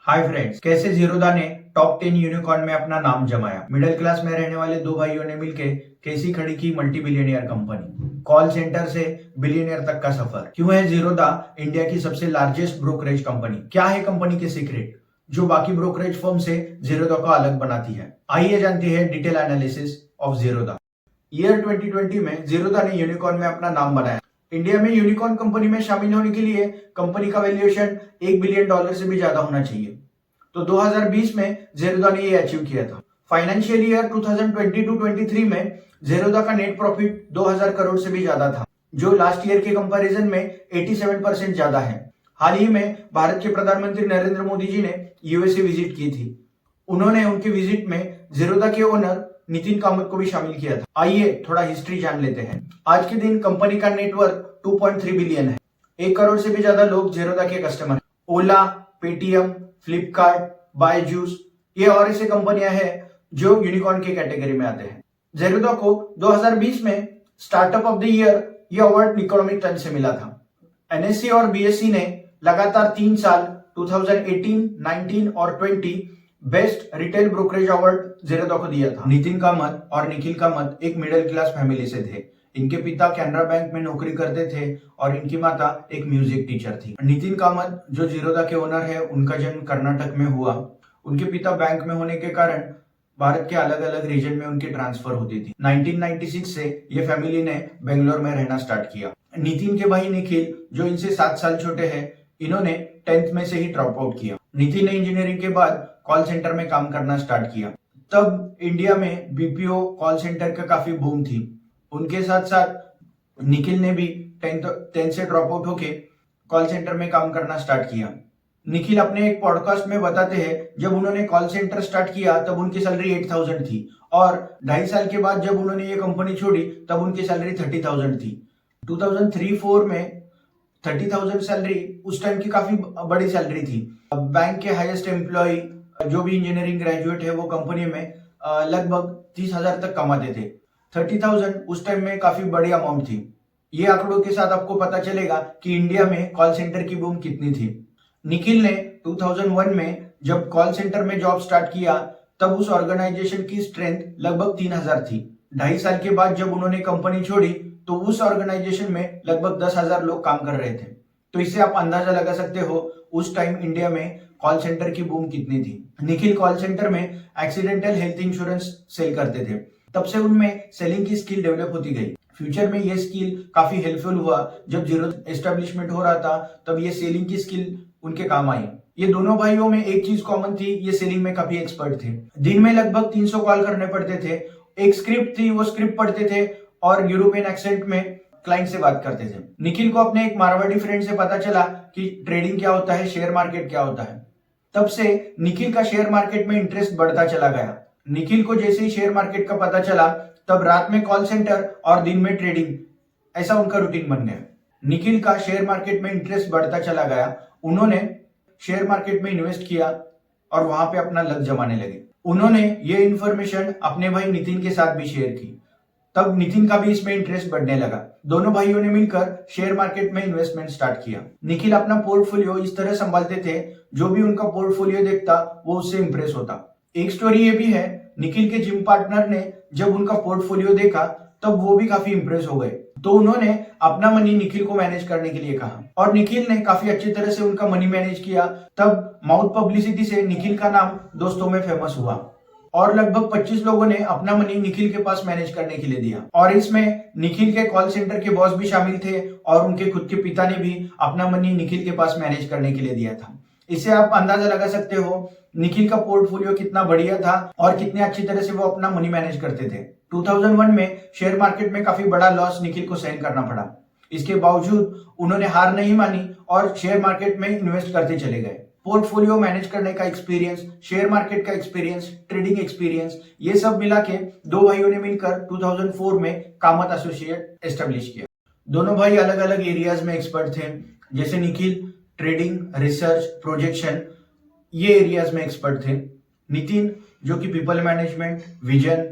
Hi friends, कैसे जीरोधा ने top 10 unicorn में अपना नाम जमाया। मिडिल क्लास में रहने वाले दो भाइयों ने मिलकर कैसी खड़ी की multi billionaire company. Call centre से बिलियनियर तक का सफर। क्यों है जीरोधा इंडिया की सबसे लार्जेस्ट ब्रोकरेज कंपनी? क्या है कंपनी के सीक्रेट जो बाकी ब्रोकरेज फर्म से जीरोधा को अलग बनाती है? आइए जानते हैं detail analysis of Zerodha. Year 2020 में जीरोधा ने यूनिकॉर्न में अपना नाम बनाया। इंडिया में यूनिकॉर्न कंपनी में शामिल होने के लिए कंपनी का वैल्यूएशन $1 बिलियन से भी ज्यादा होना चाहिए। तो 2020 में जीरोधा ने ये अचीव किया था। फाइनेंशियल ईयर 2022-23 में जीरोधा का नेट प्रॉफिट 2000 करोड़ से भी ज्यादा था, जो लास्ट ईयर के कंपैरिजन में 87% ज्यादा है। हाल ही में भारत के प्रधानमंत्री नरेंद्र मोदी जी ने यूएसए विजिट की थी। उन्होंने उनके विजिट में जीरोधा के ओनर नितिन कामत को भी शामिल किया था। आइए थोड़ा हिस्ट्री जान लेते हैं। आज के दिन कंपनी का नेटवर्क 2.3 बिलियन है। 1 करोड़ से भी ज्यादा लोग जीरोधा के कस्टमर। ओला, पेटीएम, फ्लिपकार्ट, बायजूस, ये और ऐसी कंपनियां हैं जो यूनिकॉर्न के कैटेगरी में आते हैं। जीरोधा को 2020 में स्टार्टअप ऑफ द ईयर ये अवार्ड इकोनॉमिक टाइम्स से मिला था। एनएससी और बीएससी ने लगातार 3 साल 2018, 19 और 20 best retail brokerage award Zerodha को दिया था। नितिन कामत और निखिल कामत एक मिडिल क्लास फैमिली से थे। इनके पिता कैनरा बैंक में नौकरी करते थे और इनकी माता एक म्यूजिक टीचर थी। नितिन कामत जो जीरोधा के ओनर है, उनका जन्म कर्नाटक में हुआ। उनके पिता बैंक में होने के कारण भारत के अलग अलग रीजन में उनकी ट्रांसफर होती थी। 1996 से ये फैमिली ने बेंगलोर में रहना स्टार्ट किया। नितिन के भाई निखिल जो इनसे 7 साल छोटे हैं, इन्होंने 10th में से ही ड्रॉप आउट किया। नितिन ने इंजीनियरिंग के बाद कॉल सेंटर में काम करना स्टार्ट किया। तब इंडिया में बीपीओ कॉल सेंटर का काफी बूम थी। उनके साथ साथ निखिल ने भी 10th से ड्रॉप आउट होके कॉल सेंटर में काम करना स्टार्ट किया। निखिल अपने एक पॉडकास्ट में बताते हैं, जब उन्होंने कॉल सेंटर स्टार्ट किया तब उनकी सैलरी 8000 थी और 2.5 साल के बाद जब उन्होंने ये कंपनी छोड़ी तब उनकी सैलरी 30,000 थी। 2003-4 में 30,000 सैलरी उस टाइम की काफी बड़ी सैलरी थी। बैंक के हाईएस्ट एम्प्लॉय जो भी इंजीनियरिंग ग्रेजुएट है वो कंपनी में लगभग 30,000 तक कमाते थे। 30,000 उस टाइम में काफी बड़ी अमाउंट थी। ये आंकड़ों के साथ आपको पता चलेगा कि इंडिया में कॉल सेंटर की बूम कितनी थी। निखिल ने 2001 में जब कॉल सेंटर में जॉब स्टार्ट किया तब उस ऑर्गेनाइजेशन की स्ट्रेंथ लगभग 3000 थी। 2.5 साल के बाद जब उन्होंने कंपनी छोड़ी तो उस ऑर्गेनाइजेशन में लगभग 10,000 लोग काम कर रहे थे। तो इससे आप अंदाजा लगा सकते हो उस टाइम इंडिया में कॉल सेंटर की बूम कितनी थी। निखिल कॉल सेंटर में एक्सीडेंटल हेल्थ इंश्योरेंस सेल करते थे। तब से उनमें सेलिंग की स्किल डेवलप होती गई। फ्यूचर में ये स्किल काफी हेल्पफुल हुआ। जब जीरो एस्टेब्लिशमेंट हो रहा था तब ये सेलिंग की स्किल उनके काम आई। ये दोनों भाइयों में एक चीज कॉमन थी, ये सेलिंग में काफी एक्सपर्ट थे। दिन में लगभग 300 कॉल करने पड़ते थे। एक स्क्रिप्ट थी, वो स्क्रिप्ट पढ़ते थे और यूरोपियन एक्सेंट में क्लाइंट से बात करते थे। निखिल को अपने एक मारवाड़ी फ्रेंड से पता चला कि ट्रेडिंग क्या होता है, शेयर मार्केट क्या होता है। तब से निखिल का शेयर मार्केट में इंटरेस्ट बढ़ता चला गया। निखिल को जैसे ही शेयर मार्केट का पता चला तब रात में कॉल सेंटर और दिन में ट्रेडिंग, ऐसा उनका रूटीन बन गया। निखिल का शेयर मार्केट में इंटरेस्ट बढ़ता चला गया। उन्होंने शेयर मार्केट में इन्वेस्ट किया और वहां पे अपना लक जमाने लगे। उन्होंने ये इन्फॉर्मेशन अपने भाई नितिन के साथ भी शेयर की। तब नितिन का भी इसमें इंटरेस्ट बढ़ने लगा। दोनों भाइयों ने मिलकर शेयर मार्केट में इन्वेस्टमेंट स्टार्ट किया। निखिल अपना पोर्टफोलियो इस तरह संभालते थे, जो भी उनका पोर्टफोलियो देखता वो उससे इंप्रेस होता। एक स्टोरी ये भी है, निखिल के जिम पार्टनर ने जब उनका पोर्टफोलियो देखा तब वो भी काफी इंप्रेस हो गए। तो उन्होंने अपना मनी निखिल को मैनेज करने के लिए कहा और निखिल ने काफी अच्छी तरह से उनका मनी मैनेज किया। तब माउथ पब्लिसिटी से निखिल का नाम दोस्तों में फेमस हुआ और लगभग 25 लोगों ने अपना मनी निखिल के पास मैनेज करने के लिए दिया। और इसमें निखिल के कॉल सेंटर के बॉस भी शामिल थे और उनके खुद के पिता ने भी अपना मनी निखिल के पास मैनेज करने के लिए दिया था। इससे आप अंदाजा लगा सकते हो निखिल का पोर्टफोलियो कितना बढ़िया था और कितने अच्छी तरह से वो अपना मनी मैनेज करते थे। 2001 में शेयर मार्केट में काफी बड़ा लॉस निखिल को सहन करना पड़ा। इसके बावजूद उन्होंने हार नहीं मानी और शेयर मार्केट में इन्वेस्ट करते चले गए। पोर्टफोलियो मैनेज करने का एक्सपीरियंस, शेयर मार्केट का एक्सपीरियंस, ट्रेडिंग एक्सपीरियंस, ये सब मिला के दो भाइयों ने मिलकर 2004 में कामत एसोसिएट एस्टेब्लिश किया। दोनों भाई अलग अलग एरियाज में एक्सपर्ट थे। जैसे निखिल ट्रेडिंग, रिसर्च, प्रोजेक्शन, ये एरियाज में एक्सपर्ट थे। नितिन जो कि पीपल मैनेजमेंट, विजन,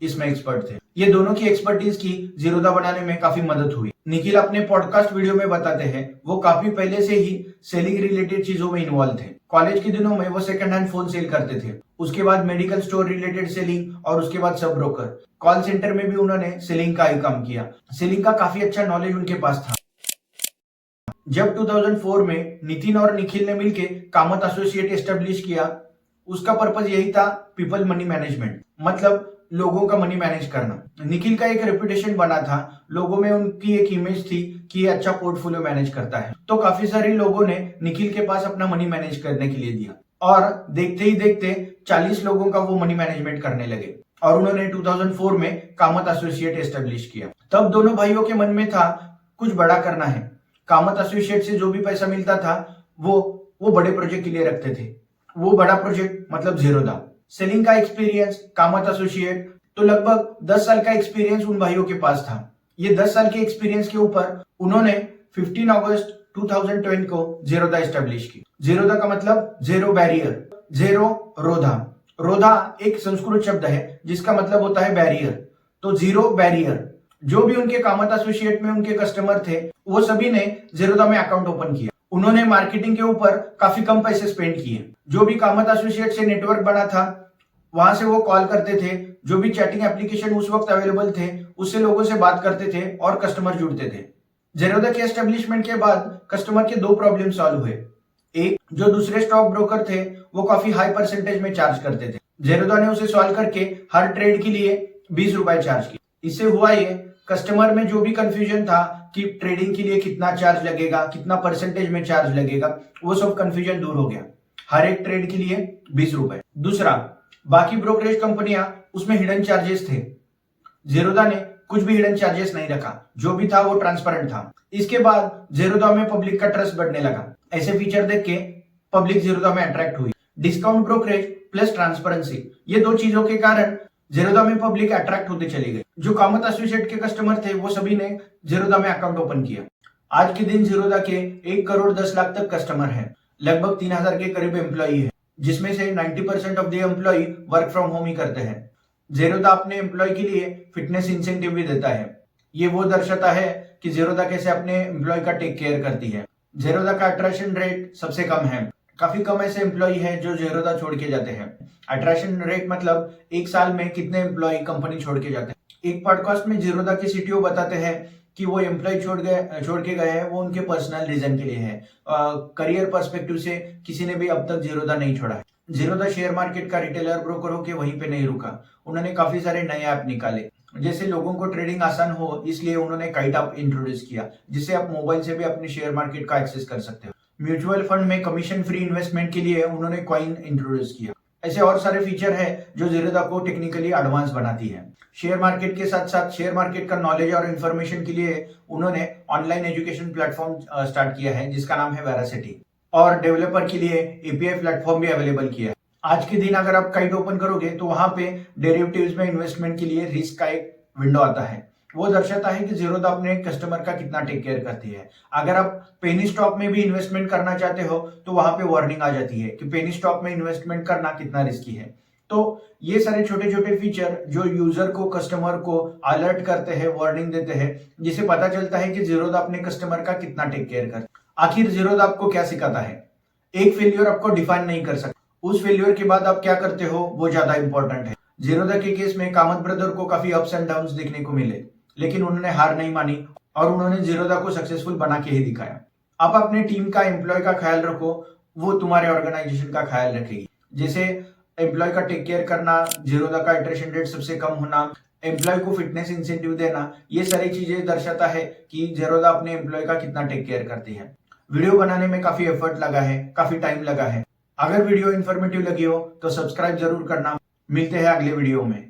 इसमें एक्सपर्ट थे। ये दोनों की एक्सपर्टीज की जीरोदा बनाने में काफी मदद हुई। निखिल अपने पॉडकास्ट वीडियो में बताते हैं वो काफी पहले से ही सेलिंग रिलेटेड चीजों में इन्वॉल्व थे। कॉलेज के दिनों में वो सेकंड हैंड फोन सेल करते थे, उसके बाद मेडिकल स्टोर रिलेटेड सेलिंग और उसके बाद सब ब्रोकर। कॉल सेंटर में भी उन्होंने सेलिंग का ही काम किया। सेलिंग का काफी अच्छा नॉलेज उनके पास था। जब 2004 में नितिन और निखिल ने मिलकर कामत एसोसिएट एस्टेब्लिश किया, उसका पर्पज यही था पीपल मनी मैनेजमेंट, मतलब लोगों का मनी मैनेज करना। निखिल का एक रेपुटेशन बना था, लोगों में उनकी एक इमेज थी कि ये अच्छा पोर्टफोलियो मैनेज करता है, तो काफी सारे लोगों ने निखिल के पास अपना मनी मैनेज करने के लिए दिया और देखते ही देखते 40 लोगों का वो मनी मैनेजमेंट करने लगे और उन्होंने 2004 में कामत एसोसिएट एस्टेब्लिश किया। तब दोनों भाइयों के मन में था कुछ बड़ा करना है। कामत एसोसिएट से जो भी पैसा मिलता था वो बड़े प्रोजेक्ट के लिए रखते थे। वो बड़ा प्रोजेक्ट मतलब जीरोदा। सेलिंग का एक्सपीरियंस कामत एसोसिएट, तो लगभग 10 साल का एक्सपीरियंस उन भाइयों के पास था। ये 10 साल के एक्सपीरियंस के ऊपर उन्होंने 15 अगस्त 2020 को जीरोदा एस्टेब्लिश की। जीरोदा का मतलब जीरो बैरियर, जीरो रोधा। रोधा एक संस्कृत शब्द है जिसका मतलब होता है बैरियर, तो जीरो बैरियर। जो भी उनके कामत एसोसिएट में उनके कस्टमर थे वो सभी ने जीरोदा में अकाउंट ओपन किया। उन्होंने मार्केटिंग के ऊपर काफी कम पैसे स्पेंड किए। जो भी कामत एसोसिएट से नेटवर्क बना था वहां से वो कॉल करते थे, जो भी चैटिंग एप्लीकेशन उस वक्त अवेलेबल थे उससे लोगों से बात करते थे और कस्टमर जुड़ते थे। जीरोदा के एस्टेब्लिशमेंट के बाद कस्टमर के 2 प्रॉब्लम सॉल्व हुए। एक, जो दूसरे स्टॉक ब्रोकर थे वो काफी हाई परसेंटेज में चार्ज करते थे। जीरोदा ने उसे सॉल्व करके हर ट्रेड के लिए 20 रुपए चार्ज किए। इससे हुआ ये, कस्टमर में जो भी कंफ्यूजन था कि ट्रेडिंग के लिए कितना चार्ज लगेगा, कितना परसेंटेज में चार्ज लगेगा, वो सब कंफ्यूजन दूर हो गया। हर एक ट्रेड के लिए 20 रुपए। दूसरा, बाकी ब्रोकरेज कंपनियां उसमें हिडन चार्जेस थे। जीरोदा ने कुछ भी हिडन चार्जेस नहीं रखा, जो भी था वो ट्रांसपेरेंट था। इसके बाद जीरोदा में पब्लिक का ट्रस्ट बढ़ने लगा। ऐसे फीचर देख के पब्लिक जीरोदा में अट्रैक्ट हुई। डिस्काउंट ब्रोकरेज प्लस ट्रांसपेरेंसी, ये 2 चीजों के कारण जीरोदा में पब्लिक अट्रैक्ट होते चले गए। जो कामत एसोसिएट के कस्टमर थे वो सभी ने जीरोदा में अकाउंट ओपन किया। आज के दिन जीरोदा के 1 करोड़ 10 लाख तक कस्टमर हैं। लगभग 3000 के करीब एम्प्लॉई है, जिसमें से 90% of the employee work from home ही करते हैं। जीरोदा अपने एम्प्लॉय के लिए फिटनेस इंसेंटिव भी देता है। ये वो दर्शाता है कि जीरोदा कैसे अपने एम्प्लॉय का टेक केयर करती है। जीरोदा का अट्रैक्शन रेट सबसे कम है। काफी कम ऐसे एम्प्लॉय है जो जीरोदा छोड़ के जाते हैं। अट्रैक्शन रेट मतलब 1 साल में कितने एम्प्लॉय कंपनी छोड़ के जाते हैं। एक पॉडकास्ट में जीरोदा के सीटीओ बताते हैं कि वो एम्प्लॉय छोड़ के गए हैं वो उनके पर्सनल रीजन के लिए है। करियर पर्सपेक्टिव से किसी ने भी अब तक जीरोदा नहीं छोड़ा है। जीरोदा शेयर मार्केट का रिटेलर ब्रोकर होकर वहीं पे नहीं रुका। उन्होंने काफी सारे नए ऐप निकाले, जैसे लोगों को ट्रेडिंग आसान हो इसलिए उन्होंने काइट ऐप इंट्रोड्यूस किया, जिससे आप मोबाइल से भी अपने शेयर मार्केट का एक्सेस कर सकते हो। म्यूचुअल फंड में कमीशन फ्री इन्वेस्टमेंट के लिए उन्होंने कॉइन इंट्रोड्यूस किया। ऐसे और सारे फीचर है जो जीरोदा को टेक्निकली एडवांस बनाती है। शेयर मार्केट के साथ साथ शेयर मार्केट का नॉलेज और इन्फॉर्मेशन के लिए उन्होंने ऑनलाइन एजुकेशन प्लेटफॉर्म स्टार्ट किया है जिसका नाम है वेरासिटी, और डेवलपर के लिए एपीआई प्लेटफॉर्म भी अवेलेबल किया है। आज के दिन अगर आप काइट ओपन करोगे तो वहां पे डेरिवेटिव्स में इन्वेस्टमेंट के लिए रिस्क का एक विंडो आता है। वो दर्शाता है कि जीरोदा अपने कस्टमर का कितना टेक केयर करती है। अगर आप पेनी स्टॉक में भी इन्वेस्टमेंट करना चाहते हो तो वहां पे वार्निंग आ जाती है कि पेनी स्टॉक में इन्वेस्टमेंट करना कितना रिस्की है। तो ये सारे छोटे छोटे फीचर जो यूजर को, कस्टमर को अलर्ट करते हैं, वार्निंग देते हैं, जिसे पता चलता है कि जीरोदा अपने कस्टमर का कितना टेक केयर करता है। आखिर जीरोदा आपको क्या सिखाता है? एक फेल्योर आपको डिफाइन नहीं कर सकता, उस फेल्योर के बाद आप क्या करते हो वो ज्यादा इंपॉर्टेंट है। जीरोदा के केस में कामत ब्रदर को काफी अप्स एंड डाउन्स देखने को मिले, लेकिन उन्होंने हार नहीं मानी और उन्होंने जीरोदा को सक्सेसफुल बना के ही दिखाया। आप अपने टीम का, एम्प्लॉय का ख्याल रखो, वो तुम्हारे ऑर्गेनाइजेशन का ख्याल रखेगी। जैसे एम्प्लॉय का टेक केयर करना, जीरोदा का अट्रिशन रेट सबसे कम होना, एम्प्लॉय को फिटनेस इंसेंटिव देना, ये सारी चीजें दर्शाता है कि जीरोदा अपने एम्प्लॉय का कितना टेक केयर करती है। वीडियो बनाने में काफी एफर्ट लगा है, काफी टाइम लगा है। अगर वीडियो इन्फॉर्मेटिव लगी हो तो सब्सक्राइब जरूर करना। मिलते हैं अगले वीडियो में।